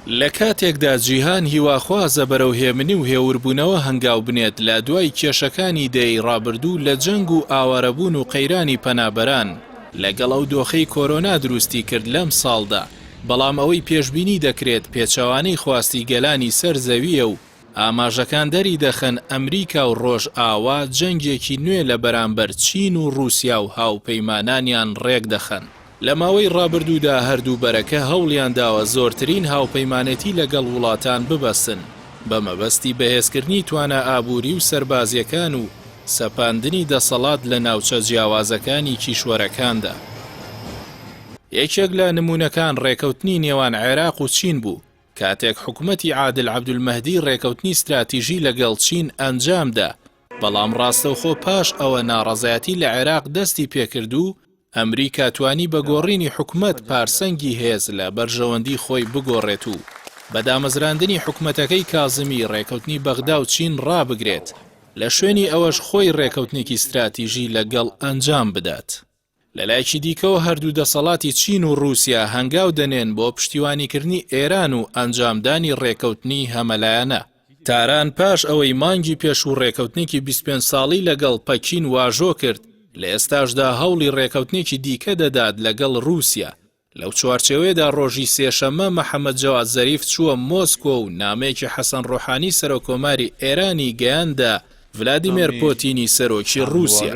لە کاتێکدا جیهان هیواخوازە بەرەو هێمنی و هێوربوونەوە هەنگاو بنێت لە دوای کێشەکانی دەی ڕابردوو لە جەنگ و ئاوارەبوون و قەیرانی پەنابەران لەگەڵ ئەو دۆخەی کۆرۆنا دروستی کرد لەم ساڵدا، بەڵام ئەوەی پێشبینی دەکرێت پێچەوانەی خواستی گەلانی سەر زەویە و ئاماژەکان دەری دەخەن ئەمریکا و ڕۆژ ئاوا جەنگێکی نوێ لە بەرامبەر چین و رووسیا و هاوپەیمانانیان ڕێک دەخەن. لە ماوەی ڕابردوودا هەردوو بەرەکە هەوڵیان داوە زۆرترین هاوپەیمانەتی لەگەڵ وڵاتان ببەستن بە مەبەستی بەهێزکردنی توانە ئابووری و سەربازیەکان و سەپاندنی دەسەڵات لە ناوچە جیاوازەکانی کیشوەرەکاندا. یەکێک لە نمونەکان ڕێکەوتنی نێوان عێراق و چین بوو، کاتێک حکومەتی عادل عەبدولمەهدی ڕێکەوتنی استراتیژی لەگەڵ چین ئەنجامدا، بەڵام ڕاستەوخۆ پاش ئەوە ناڕەزایەتی لە عێراق دەستی پێکرد و ئەمریکا توانی بە گۆڕینی حکومەت پارسەنگی هێز لە بەرژەوەندی خۆی بگۆڕێت و بە دامەزراندنی حکومەتەکەی کازمی ڕێکەوتنی بەغدا و چین ڕابگرێت، لە شوێنی ئەوەش خۆی ڕێکەوتنێکی استراتیژی لەگەڵ ئەنجام بدات. لە لایەکی دیکەوە هەردوو دەسەڵاتی چین و رووسیا هەنگاو دەنێن بۆ پشتیوانیکردنی ئێران و ئەنجامدانی ڕێکەوتنی هەمەلایەنە. تاران پاش ئەوەی مانگی پێش و ڕێکەوتنێکی 25 ساڵی لەگەڵ پەکین واژۆ کرد، لە ئێستاشدا هەوڵی ڕێکەوتنێکی دیکە دەدات لەگەڵ رووسیا. لەو چوارچێوەیەدا ڕۆژی سێشەممە مەحەممەد جەواد زەریف چووە مۆسکۆ و نامەیەکی حەسەن ڕۆحانی سەرۆکۆماری ئێرانی گەیاندا ڤلادیمیر پۆتینی سەرۆکی رووسیا.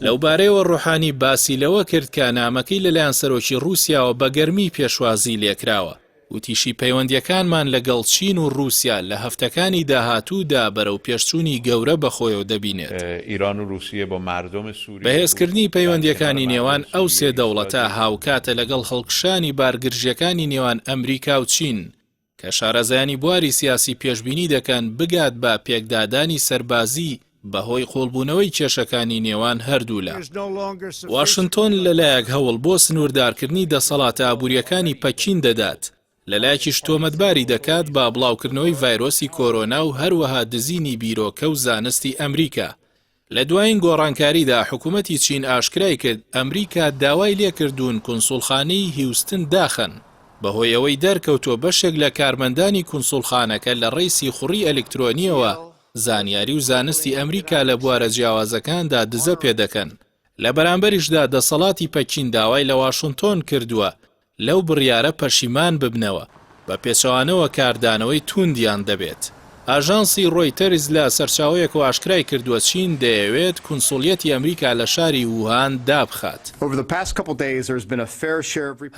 لەو بارەیەوە ڕۆحانی باسی لەوە کرد کە نامەکەی لەلایەن سەرۆکی رووسیاوە بە گەرمی پێشوازی لێکراوە. وتیشی پەیوەندیەکان لەگەڵ چین و رووسیا لە هەفتەکانی داهاتوودا بەرەو پێشچوونی گەورە بەخۆیەوە دەبینێت. ئیران و رووسیە بۆ مردم سووریە بەهێزکردنی پەیوەندیەکانی نێوان ئەو سێ دەوڵەتە هاوکاتە لەگەڵ هەڵکشانی بارگرژیەکانی نێوان ئەمریکا و چین کە شارەزایانی بواری سیاسی پێشبینی دەکەن بگات بە پێکدادانی سەربازی بەهۆی قۆڵبوونەوەی کێشەکانی نێوان هەردوولا. واشنتۆن لەلایەک هەوڵ بۆ سنووردارکردنی دەسەڵاتە ئابووریەکانی پەکین دەدات، لەلایەکیش تۆمەتباری دەکات بە بڵاوکردنەوەی ڤایرۆسی کۆرۆنا و هەروەها دزینی بیرۆکە و زانستی ئەمریکا. لە دوایین گۆڕانکاریدا حکوومەتی چین ئاشکرای کرد ئەمریکا داوای لێکردوون کونسوڵخانەی هیوستن داخەن، بەهۆی ئەوەی دەرکەوتۆ بەشێک لە کارمەندانی کونسوڵخانەکە لە ڕێی سیخوڕی ئەلکترۆنیەوە زانیاری و زانستی ئەمریکا لە بوارە جیاوازەکاندا دزە پێدەکەن. لە بەرامبەریشدا دەسەڵاتی پەکین داوای لە واشنتۆن کردووە لەو بڕیارە پەشیمان ببنەوە، بە پێچەوانەوە کاردانەوەی توندیان دەبێت. ئاژانسی ڕۆیتەرز لە سەرچاوەیەک و ئاشکرای کردووە چین دەیەوێت کونسوڵیەتی ئەمریکا لە شاری ووهان دابخات.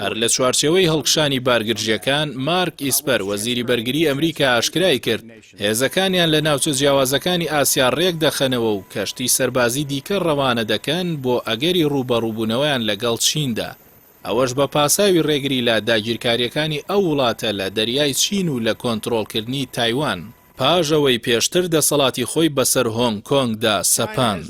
هەر لە چوارچێوەی هەڵکشانی بارگرژیەکان مارک ئیسپەر وەزیری بەرگری ئەمریکا ئاشکرای کرد هێزەکانیان لە ناوچە جیاوازەکانی ئاسیا ڕێک دەخەنەوە و کەشتی سەربازی دیکە ڕەوانە دەکەن بۆ ئەگەری ڕوبەڕووبوونەوەیان لەگەڵ چیندا. ئەوەش بە پاساوی ڕێگری لە داگیرکاریەکانی ئەو وڵاتە لە دەریای چین و لە کۆنتڕۆڵکردنی تایوان پاژەوەی پێشتر دەسەڵاتی خۆی بەسەر هۆنگ کۆنگدا سەپاند.